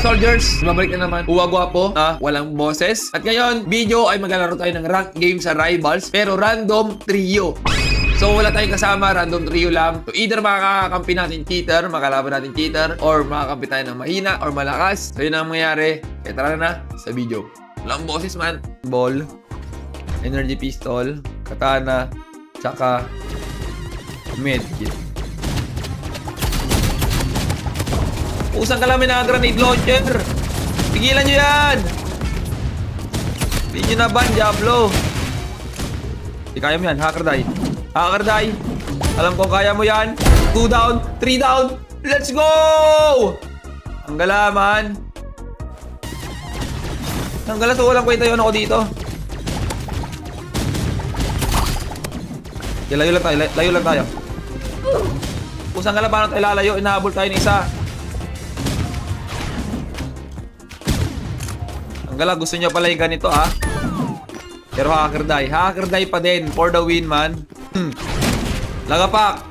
soldiers, babalik na naman. Uwa-gwapo na walang boses. At ngayon, video ay maglalaro tayo ng rank game sa Rivals, pero random trio. So wala tayong kasama, random trio lang. So either makakakampi natin cheater, makalaban natin cheater, or makakampi tayo ng mahina or malakas. So yun ang mangyayari. Kaya tara na sa video. Walang boses man. Ball, energy pistol, katana, tsaka medkit. Usang ka lang na grenade launcher. Pigilan nyo yan. Hindi nyo na ban, Diablo. Hindi kaya mo yan, hacker die. Hacker die. Alam ko kaya mo yan. 2 down, 3 down. Let's go! Ang galaman. Ang gala, so walang kwenta yun ako dito. Okay, layo lang tayo, layo lang tayo. Usang ka lang, paano tayo lalayo? Inahabol tayo ng isa. Ang gala, gusto nyo pala yung ganito, ha? Pero hacker die. Hacker die pa din. For the win, man. Lagapak.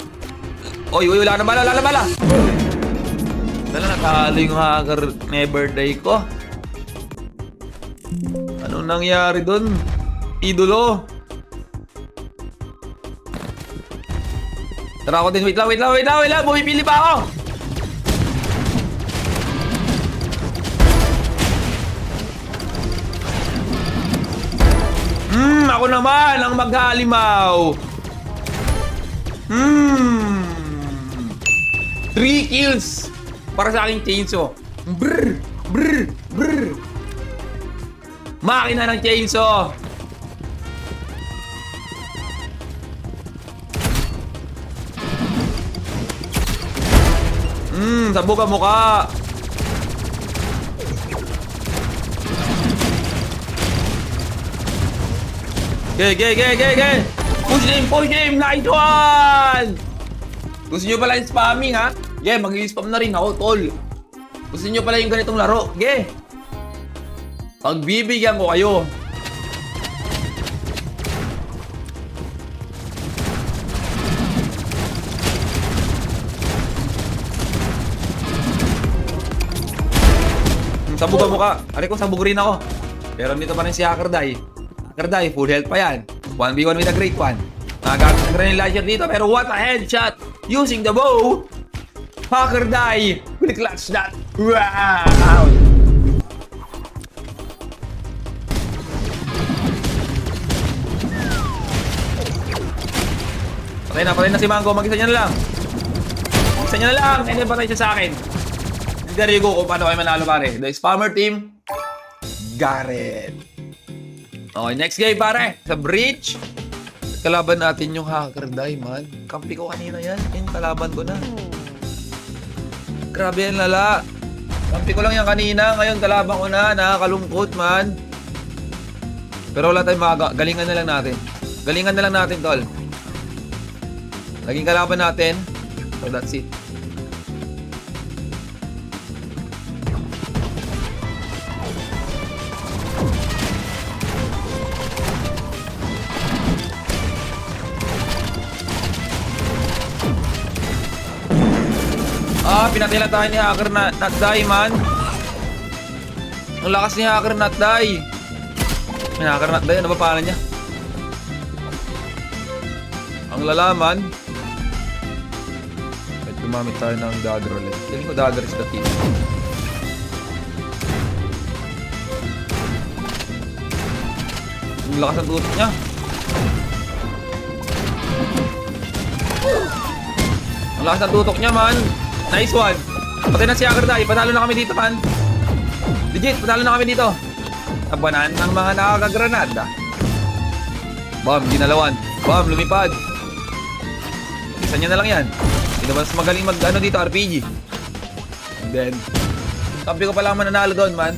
Oy, wala na bala, wala na bala. Dala, nakahalo yung hacker never die ko. Anong nangyari dun? Idolo. Tara ako din. Wait lang. Bumipili pa ako. Ako naman ang maghalimaw. 3 kills para sa aking chainsaw. Brr. Makina ng chainsaw. Sabog ang mukha. Okay. Push him. Nice one! Gusto nyo pala yung spamming, ha? Yeah, mag-i-spam na rin ako, tol. Gusto nyo pala yung ganitong laro. Okay. Pagbibigyan ko kayo. Sabog ang mukha. Ari ko, sabog rin ako. Pero dito pa rin si Hacker Die. Hacker Die, full health pa yan. 1v1 with a great one. Nagagamit ng grenade launcher dito, pero what a headshot using the bow. Hacker Die with a clutch shot. Wow! Patay na si Mango. Mag-isa niya na lang. And then patay siya sa akin. There you go kung paano kayo manalo, pare. The spammer team, Gareth. Okay, next game, pare. Sa breach. Kalaban natin yung Hacker Die, man. Kampi ko kanina yan. Yung kalaban ko na. Grabe yan, lala. Kampi ko lang yan kanina. Ngayon, kalaban ko na. Nakakalungkot, man. Pero wala tayong galingan na lang natin, tol. Naging kalaban natin. So, that's it. Pinatay lang tayo ni Hacker Not Die, man. Ang lakas ni Hacker Not Die. Hacker Not Die, ano ba pangalan niya? Ang lalaman. At gumamit tayo ng dagger ulit. Tingin ko dagger is the key. Ang lakas ng tutok niya. Ang lakas ng tutok niya, man. Nice one. Patay na si Hacker Die. Panalo na kami dito, man. Legit, panalo na kami dito. Tabanan ng mga nakakagranada. Bomb, ginalawan. Bomb, lumipad. Isa niya na lang yan. Hindi naman mas magaling mag-ano dito, RPG. And then, kampi ko pala mananalo doon, man.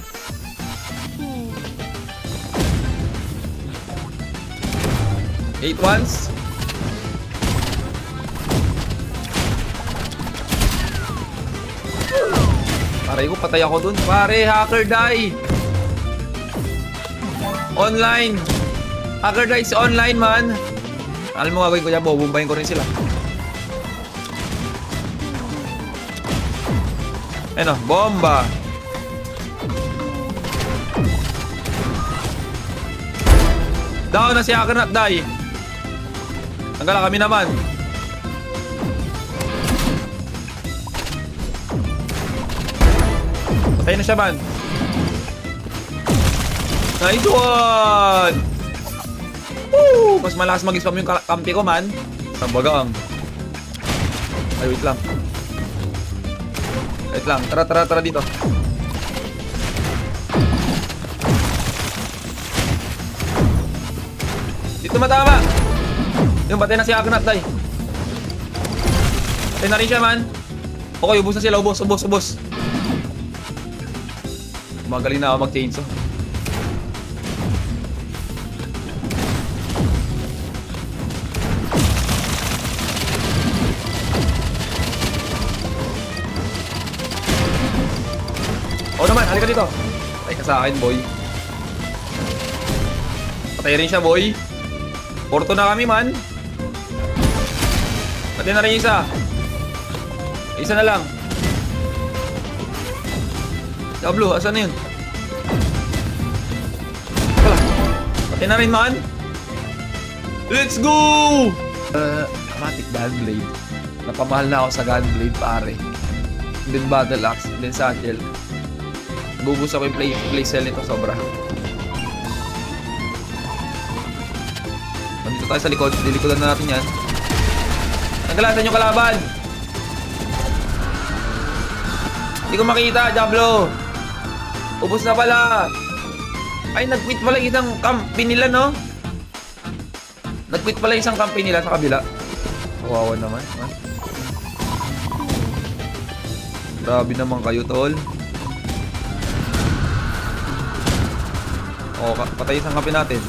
Eight ones. Aray ko, patay ako dun. Pare, Hacker Die. Online. Hacker Die is online, man. Alam mo gagawin ko dyan, bubumbayin ko rin sila. Ayun o, bomba. Down na si Akanat, die. Tanggal kami naman. Patay na siya, man. Nice one! Woo! Mas malakas mag-spam yung kampi ko, man. Tambagang. Ay, wait lang. Wait lang. Tara dito. Dito matama. Yung patay na si Agnat, day. Patay na rin siya, man. Okay, ubos na sila. Ubos. Magaling na ako mag-chainsaw. Oo naman, halika dito. Patay ka sa akin, boy. Patay rin siya, boy. Porto na kami, man. Patay na rin yung isa. Isa na lang. Diablo, asan na yun? Wala. Patay na rin, man. Let's go! Automatic gunblade. Napamahal na ako sa gunblade, pare. Then battle axe, then satchel. Bubus ako yung play cell nito, sobra. Nandito tayo sa likod. Dilikodan na natin yan. Nagalasan yung kalaban. Hindi ko makita, Diablo. Ubus na pala. Ay, nag-quit pala isang kampi nila, no? Nag-quit pala isang kampi nila sa kabila. Kawawa naman. Ha? Grabe naman kayo, tol. O, patay isang kampi natin.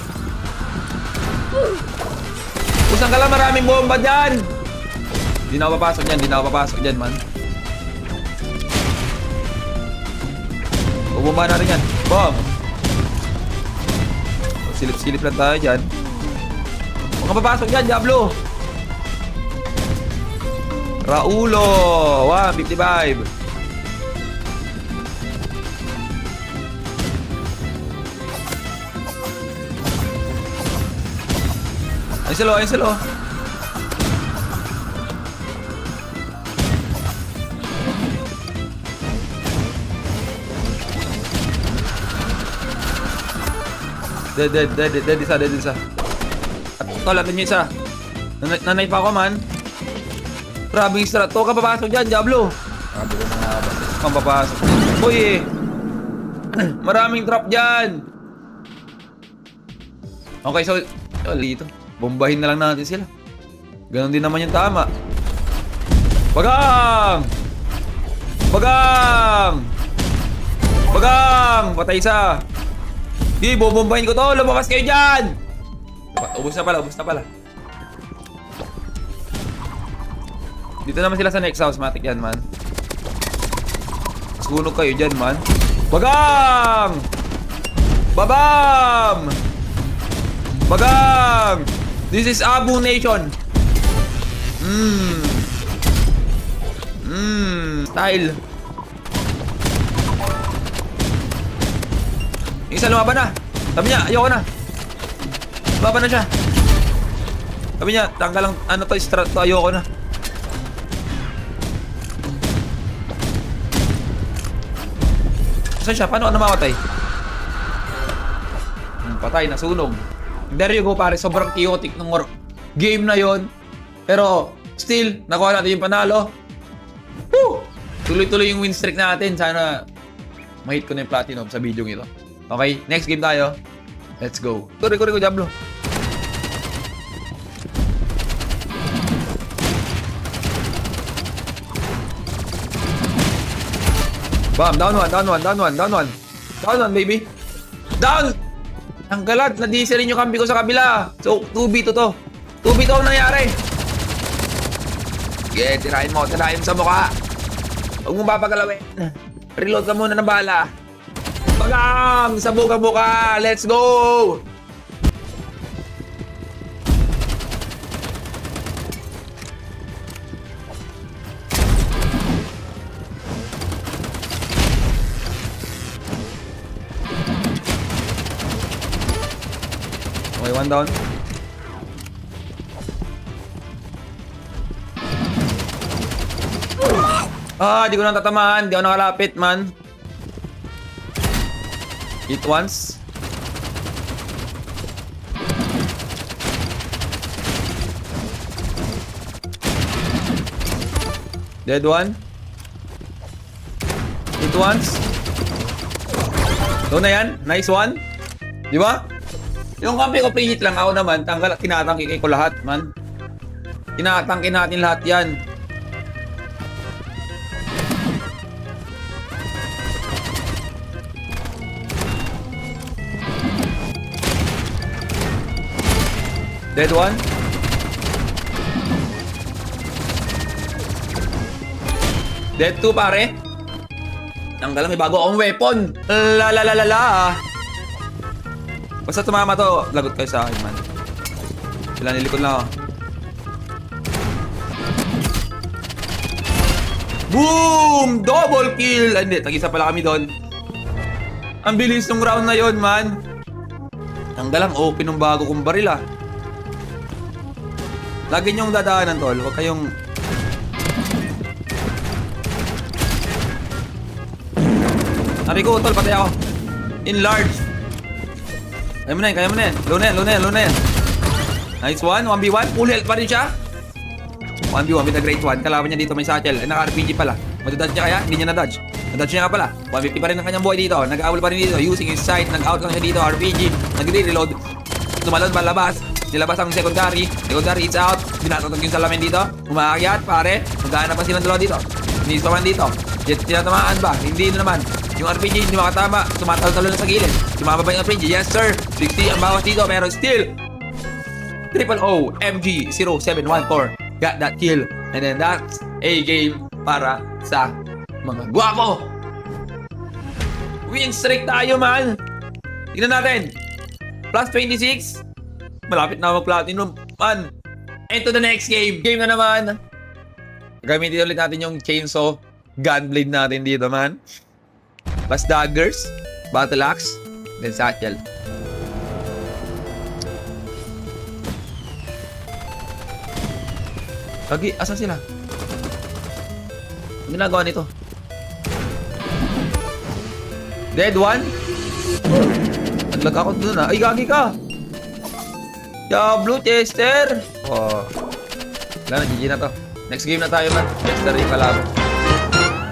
Kusang ka lang, maraming bomba dyan. Hindi na ako papasok dyan, man. Bumba na rin yan. Bomb! Silip-silip lang tayo dyan. Huwag ka papasok dyan, Diablo! Raulo! 155! Ayun silo. Dead isa. At tol, atin yung isa. Nanay pa ako, man. Grabe yung strat. Huwag ka papasok dyan, Diablo. Grabe ko na nga ba. Huwag kang papasok. Uy eh. Maraming trap dyan. Okay, so dito. Bombahin na lang natin sila. Ganon din naman yung tama. Bagang! Patay isa. Di, bobombahin ko to. Lumabas kayo dyan. Ubus na pala. Dito naman sila sa next house. Matik yan, man. Sunog kayo dyan, man. Bagang! Babam! Bagang! This is Abu Nation. Style. Yung isa lumaban na. Sabi niya, ayoko na. Lumaban na siya. Sabi niya, tanggal lang, ano to, strat to, ayoko na. Saan siya? Paano ka namamatay? Patay, nasunog. There you go, pare. Sobrang chaotic ng game na yon. Pero, still, nakuha natin yung panalo. Woo! Tuloy-tuloy yung win streak natin. Sana ma-hit ko na yung platinum sa video ito. Okay, next game tayo. Let's go. Kuri ko, Diablo. Bam, down one, baby. Down! Ang galat, na-DC rin yung kampi ko sa kabila. So, 2v2 to. 2v2 ang nangyari. Sige, tirahin mo sa mukha. Huwag mong papagalawin. Reload ka muna ng bala. Bagang! Sabog ang mukha. Let's go! Okay, one down. Di ko na tatamaan. Di ako nakalapit, man. Hit once. Dead one. Hit once. Doon na yan. Nice one. Di ba? Yung kampi ko pre-hit lang. Ako naman, tinatangki ko lahat, man. Tinatangki natin lahat yan. Dead one. Dead two, pare. Tanggal, may bago akong weapon. La la la la la. Basta tumama to, lagot kayo sa akin, man. Sila nilikod lang ako. Boom! Double kill! Ay, hindi, tag-isa pala kami doon. Ang bilis ng round na yon, man. Tanggal lang, open ng bago kong baril, ah. Lagi niyong dadaanan, tol. Huwag kayong... Ari ko, tol. Patay ako. Enlarge. Kaya mo na yan, kaya mo na yan. Low na yan, low na yan, low na yan. Nice one. 1v1. Full health pa rin siya. 1v1 with a great one. Kalaban niya dito may satchel. Ay, naka-RPG pala. Madododge niya kaya? Hindi niya na-dodge. Na-dodge niya nga pala. 150 pa rin ang kanyang boy dito. Nag-aawal pa rin dito. Using his sight. Nag-out lang siya dito. RPG. Nag-reload. Tumalon pa labas. Nilabas ang secondary. Secondary, it's out. Binatatag yung salamin dito. Umaakyat, pare. Magkana pa silang dalawa dito. Niso man dito. Tinatamaan ba? Hindi na naman. Yung RPG hindi makatama. Tumatalo-talo na sa gilid. Tumama ba yung RPG? Yes, sir. 60 ang bawas dito. Pero still, Triple O MG 0714 got that kill. And then that's a game para sa mga guwapo. Win streak tayo, man. Tignan natin. Plus 26. Malapit na mag-platinum, man. And to the next game. Game na naman. Gamitin ulit natin yung chainsaw gunblade natin dito, man. Plus daggers, battle axe, then satchel. Kagi, asan sila? Ang ginagawa nito? Dead one? Naglag ako dun, ah. Ay, gagi ka! Blue Chester! Oh. Wala na, GG na to. Next game na tayo, man. Chester yung kalaban.